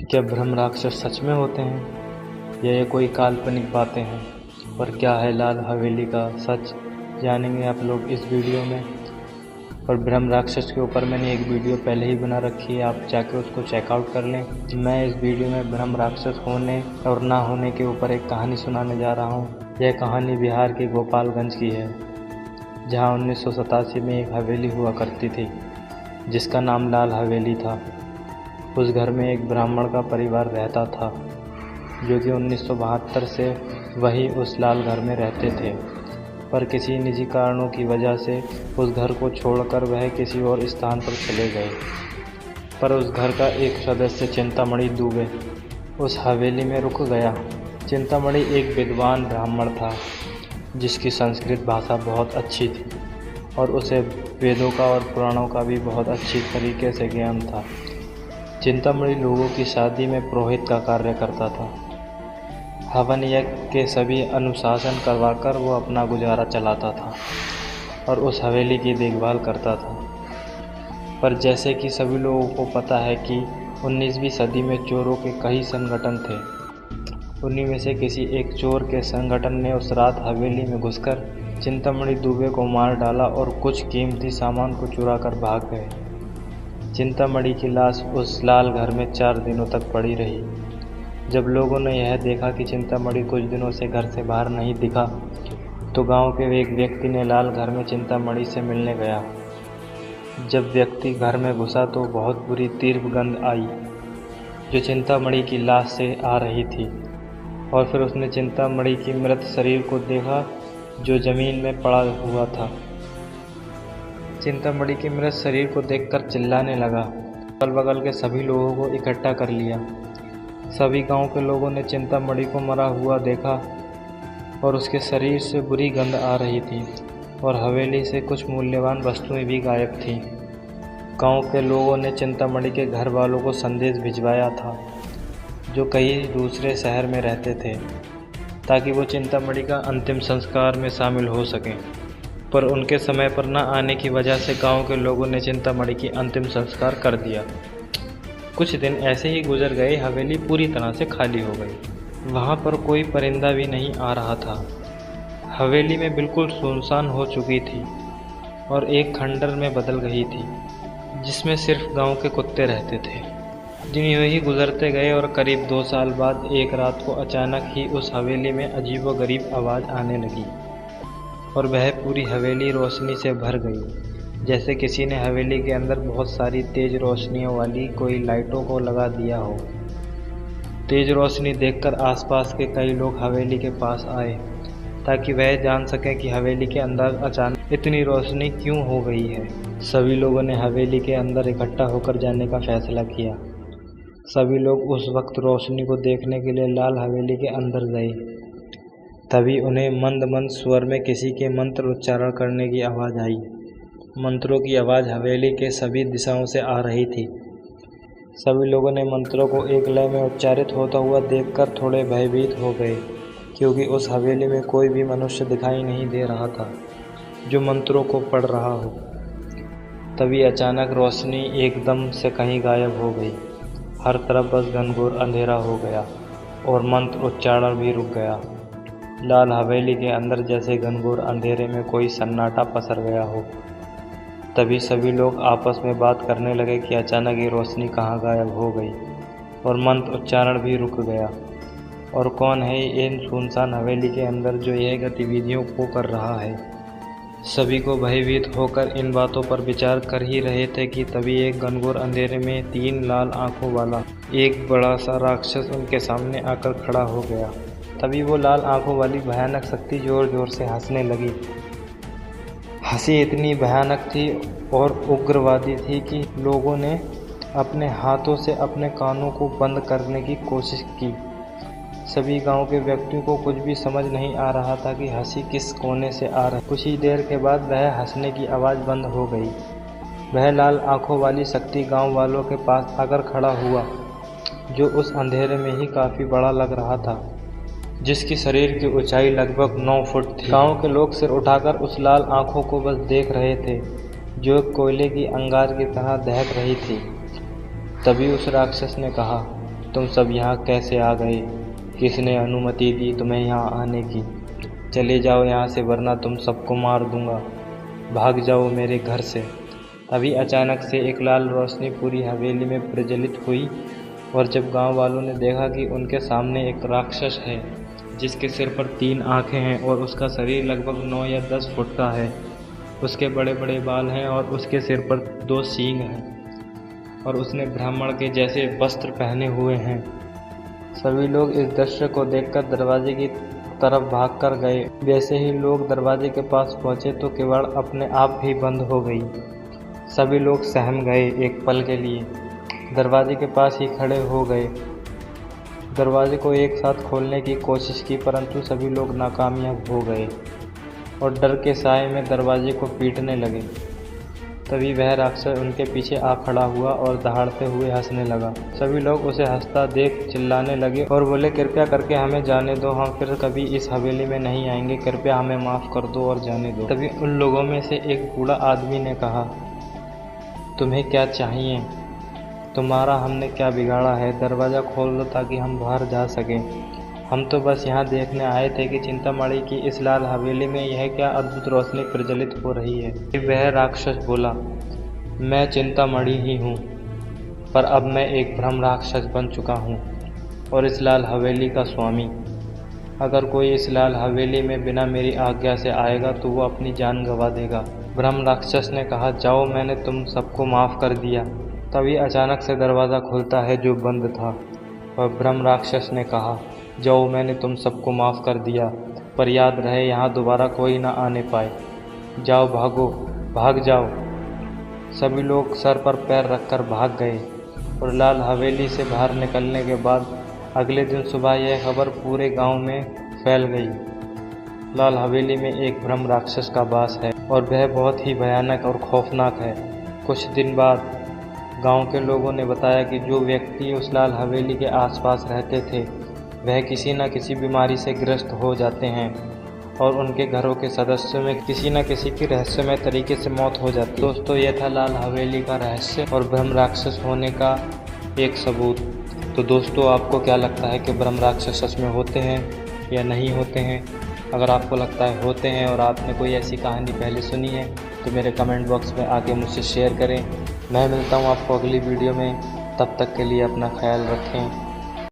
क्या ब्रह्म राक्षस सच में होते हैं या ये कोई काल्पनिक बातें हैं? और क्या है लाल हवेली का सच, जानेंगे आप लोग इस वीडियो में। और ब्रह्म राक्षस के ऊपर मैंने एक वीडियो पहले ही बना रखी है, आप जाके उसको चेकआउट कर लें। मैं इस वीडियो में ब्रह्म राक्षस होने और ना होने के ऊपर एक कहानी सुनाने जा रहा हूँ। यह कहानी बिहार के गोपालगंज की है, जहाँ 1987 में एक हवेली हुआ करती थी जिसका नाम लाल हवेली था। उस घर में एक ब्राह्मण का परिवार रहता था जो कि 1972 से वही उस लाल घर में रहते थे, पर किसी निजी कारणों की वजह से उस घर को छोड़कर वह किसी और स्थान पर चले गए। पर उस घर का एक सदस्य चिंतामणि दुबे उस हवेली में रुक गया। चिंतामणि एक विद्वान ब्राह्मण था जिसकी संस्कृत भाषा बहुत अच्छी थी और उसे वेदों का और पुराणों का भी बहुत अच्छी तरीके से ज्ञान था। चिंतामणि लोगों की शादी में पुरोहित का कार्य करता था। हवन यज्ञ के सभी अनुशासन करवाकर वो अपना गुजारा चलाता था और उस हवेली की देखभाल करता था। पर जैसे कि सभी लोगों को पता है कि 19वीं सदी में चोरों के कई संगठन थे। उन्हीं में से किसी एक चोर के संगठन ने उस रात हवेली में घुसकर चिंतामणि दुबे को मार डाला और कुछ कीमती सामान को चुरा कर भाग गए। चिंतामणि की लाश उस लाल घर में 4 दिनों तक पड़ी रही। जब लोगों ने यह देखा कि चिंतामणि कुछ दिनों से घर से बाहर नहीं दिखा, तो गांव के एक व्यक्ति ने लाल घर में चिंतामणि से मिलने गया। जब व्यक्ति घर में घुसा तो बहुत बुरी तीव्र गंध आई जो चिंतामणि की लाश से आ रही थी, और फिर उसने चिंतामणि की मृत शरीर को देखा जो जमीन में पड़ा हुआ था। चिंतामणि के मृत शरीर को देखकर चिल्लाने लगा। अगल बगल के सभी लोगों को इकट्ठा कर लिया। सभी गांव के लोगों ने चिंतामणि को मरा हुआ देखा और उसके शरीर से बुरी गंध आ रही थी और हवेली से कुछ मूल्यवान वस्तुएं भी गायब थीं। गांव के लोगों ने चिंतामणि के घर वालों को संदेश भिजवाया था जो कई दूसरे शहर में रहते थे, ताकि वो चिंतामणि का अंतिम संस्कार में शामिल हो सकें। पर उनके समय पर न आने की वजह से गांव के लोगों ने चिंतामणि की अंतिम संस्कार कर दिया। कुछ दिन ऐसे ही गुजर गए। हवेली पूरी तरह से खाली हो गई। वहां पर कोई परिंदा भी नहीं आ रहा था। हवेली में बिल्कुल सुनसान हो चुकी थी और एक खंडर में बदल गई थी जिसमें सिर्फ गांव के कुत्ते रहते थे। दिन यूं ही गुजरते गए और करीब 2 साल बाद एक रात को अचानक ही उस हवेली में अजीबोगरीब आवाज़ आने लगी और वह पूरी हवेली रोशनी से भर गई, जैसे किसी ने हवेली के अंदर बहुत सारी तेज रोशनियों वाली कोई लाइटों को लगा दिया हो। तेज रोशनी देखकर आसपास के कई लोग हवेली के पास आए ताकि वह जान सकें कि हवेली के अंदर अचानक इतनी रोशनी क्यों हो गई है। सभी लोगों ने हवेली के अंदर इकट्ठा होकर जाने का फैसला किया। सभी लोग उस वक्त रोशनी को देखने के लिए लाल हवेली के अंदर गए। तभी उन्हें मंद मंद स्वर में किसी के मंत्र उच्चारण करने की आवाज़ आई। मंत्रों की आवाज़ हवेली के सभी दिशाओं से आ रही थी। सभी लोगों ने मंत्रों को एक लय में उच्चारित होता हुआ देखकर थोड़े भयभीत हो गए, क्योंकि उस हवेली में कोई भी मनुष्य दिखाई नहीं दे रहा था जो मंत्रों को पढ़ रहा हो। तभी अचानक रोशनी एकदम से कहीं गायब हो गई। हर तरफ बस घनघोर अंधेरा हो गया और मंत्र उच्चारण भी रुक गया। लाल हवेली के अंदर जैसे घनघोर अंधेरे में कोई सन्नाटा पसर गया हो। तभी सभी लोग आपस में बात करने लगे कि अचानक ये रोशनी कहाँ गायब हो गई और मंत्र उच्चारण भी रुक गया, और कौन है इन सुनसान हवेली के अंदर जो यह गतिविधियों को कर रहा है। सभी को भयभीत होकर इन बातों पर विचार कर ही रहे थे कि तभी एक घनघोर अंधेरे में 3 लाल आंखों वाला एक बड़ा सा राक्षस उनके सामने आकर खड़ा हो गया। तभी वो लाल आंखों वाली भयानक शक्ति जोर जोर से हंसने लगी। हंसी इतनी भयानक थी और उग्रवादी थी कि लोगों ने अपने हाथों से अपने कानों को बंद करने की कोशिश की। सभी गांव के व्यक्तियों को कुछ भी समझ नहीं आ रहा था कि हंसी किस कोने से आ रही। कुछ ही देर के बाद वह हंसने की आवाज़ बंद हो गई। वह लाल आंखों वाली शक्ति गांव वालों के पास आकर खड़ा हुआ, जो उस अंधेरे में ही काफ़ी बड़ा लग रहा था, जिसकी शरीर की ऊंचाई लगभग 9 फुट थी। गांव के लोग सिर उठाकर उस लाल आंखों को बस देख रहे थे जो कोयले की अंगार की तरह दहक रही थी। तभी उस राक्षस ने कहा, तुम सब यहाँ कैसे आ गए? किसने अनुमति दी तुम्हें यहाँ आने की? चले जाओ यहाँ से वरना तुम सबको मार दूँगा। भाग जाओ मेरे घर से। तभी अचानक से एक लाल रोशनी पूरी हवेली में प्रज्वलित हुई और जब गांव वालों ने देखा कि उनके सामने एक राक्षस है जिसके सिर पर 3 आँखें हैं और उसका शरीर लगभग 9 या 10 फुट का है, उसके बड़े बड़े बाल हैं और उसके सिर पर 2 सींग हैं और उसने ब्राह्मण के जैसे वस्त्र पहने हुए हैं। सभी लोग इस दृश्य को देखकर दरवाजे की तरफ भागकर गए। वैसे ही लोग दरवाजे के पास पहुंचे तो किवाड़ अपने आप ही बंद हो गई। सभी लोग सहम गए एक पल के लिए, दरवाजे के पास ही खड़े हो गए। दरवाजे को एक साथ खोलने की कोशिश की परंतु सभी लोग नाकामयाब हो गए और डर के साए में दरवाजे को पीटने लगे। तभी वह राक्षस उनके पीछे आ खड़ा हुआ और दहाड़ते हुए हंसने लगा। सभी लोग उसे हंसता देख चिल्लाने लगे और बोले, कृपया करके हमें जाने दो, हम फिर कभी इस हवेली में नहीं आएंगे, कृपया हमें माफ़ कर दो और जाने दो। तभी उन लोगों में से एक बूढ़ा आदमी ने कहा, तुम्हें क्या चाहिए? तुम्हारा हमने क्या बिगाड़ा है? दरवाज़ा खोल दो ताकि हम बाहर जा सकें। हम तो बस यहाँ देखने आए थे कि चिंतामणि की इस लाल हवेली में यह क्या अद्भुत रोशनी प्रज्वलित हो रही है। वह राक्षस बोला, मैं चिंतामणि ही हूँ, पर अब मैं एक ब्रह्म राक्षस बन चुका हूँ और इस लाल हवेली का स्वामी। अगर कोई इस लाल हवेली में बिना मेरी आज्ञा से आएगा तो वो अपनी जान गंवा देगा। ब्रह्म राक्षस ने कहा, जाओ, मैंने तुम सबको माफ़ कर दिया। तभी अचानक से दरवाज़ा खुलता है जो बंद था और ब्रह्म राक्षस ने कहा, जाओ, मैंने तुम सबको माफ़ कर दिया, पर याद रहे यहाँ दोबारा कोई ना आने पाए। जाओ, भागो, भाग जाओ। सभी लोग सर पर पैर रखकर भाग गए और लाल हवेली से बाहर निकलने के बाद अगले दिन सुबह यह खबर पूरे गांव में फैल गई। लाल हवेली में एक ब्रह्म राक्षस का वास है और वह बहुत ही भयानक और खौफनाक है। कुछ दिन बाद गांव के लोगों ने बताया कि जो व्यक्ति उस लाल हवेली के आसपास रहते थे वह किसी न किसी बीमारी से ग्रस्त हो जाते हैं और उनके घरों के सदस्यों में किसी न किसी की रहस्यमय तरीके से मौत हो जाती है। दोस्तों, यह था लाल हवेली का रहस्य और ब्रह्म राक्षस होने का एक सबूत। तो दोस्तों, आपको क्या लगता है कि ब्रह्म राक्षस सच में होते हैं या नहीं होते हैं? अगर आपको लगता है होते हैं और आपने कोई ऐसी कहानी पहले सुनी है तो मेरे कमेंट बॉक्स में आके मुझसे शेयर करें। मैं मिलता हूँ आपको अगली वीडियो में, तब तक के लिए अपना ख्याल रखें।